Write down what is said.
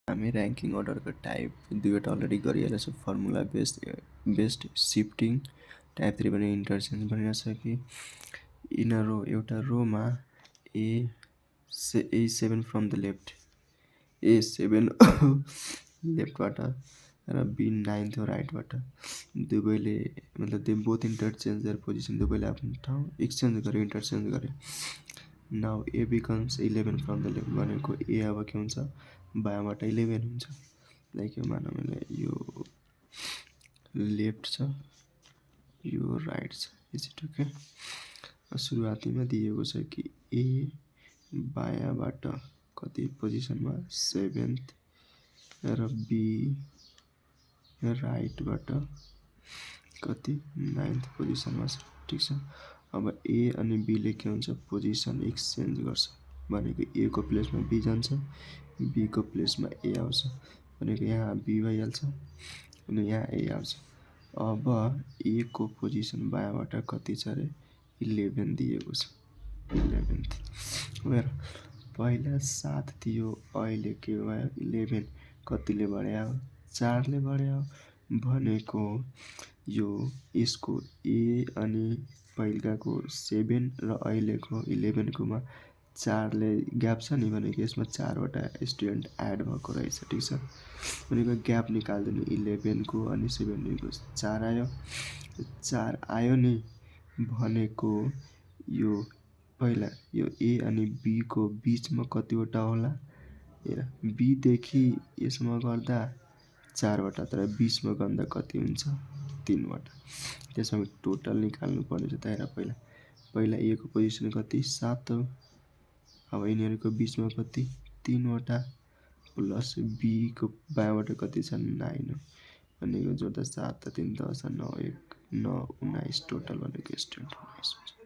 हामी ऱ्याङ्किङ अर्डरको टाइप दुईवटा अलरेडी गरिहालेको छ फर्मुला बेस्ड सिफ्टिङ टाइप 3 भने इन्टरचेन्ज भनिरहेको छ कि इन रो एउटा रोमा A7 from the left A7 लेफ्टबाट र B9 थियो राइटबाट दुवैले मतलब they both interchange their position दुवैले आफ्नो ठाउँ एक्सचेन्ज गर्यो इन्टरचेन्ज गर्यो now A becomes 11 from the left भनेको A अब के हुन्छ बायाँबाट 11 हुन्छ लाइक यो मानौँ मैले यो लेफ्ट छ यो राइट छ इज इट ओके सुरुवातीमा दिएको छ कि A बायाँबाट कति पोजिसनमा 7th र B राइटबाट कति 9th पोजिसनमा छ ठिक छ अब A अनि B ले के हुन्छ पोजिसन एक्सचेन्ज गर्छ भनेको A को प्लेसमा B जान्छ B को प्लेसमा A आउँछ भनेको यहाँ B भइहाल्छ अनि यहाँ A आउँछ अब A को पोजिसन बायाँबाट कति छ अरे 11 दिएको छ 11th हेर पहिला 7 थियो अहिले के भयो 11 कतिले बढ्यो 4 ले बढ्यो भनेको यो यसको A अनि पहिलाको 7 र अहिलेको 11 कोमा 4 ले ग्याप छ नि भनेको यसमा 4 वटा स्टुडेन्ट एड भएको रहेछ ठिक छ भनेको ग्याप निकाल्दिनु 11 को अनि 7 को 4 आयो 4 आयो नि भनेको यो पहिला यो A अनि B को बीचमा कतिवटा होला हेर B देखि यसमा गर्दा 4 वटा तर 20 मा गर्दा कति हुन्छ 3 वटा त्यसमा टोटल निकाल्नु पर्ने छ त हेर पहिला A को पोजिसन कति 7 हो अब यिनीहरूको बीचमा कति 3 वटा प्लस B को बायाँबाट कति छ 9 हो भनेको जोड्दा 7 3 10 9 1 9 19 टोटल भनेको स्टुडेन्ट 19 हुन्छ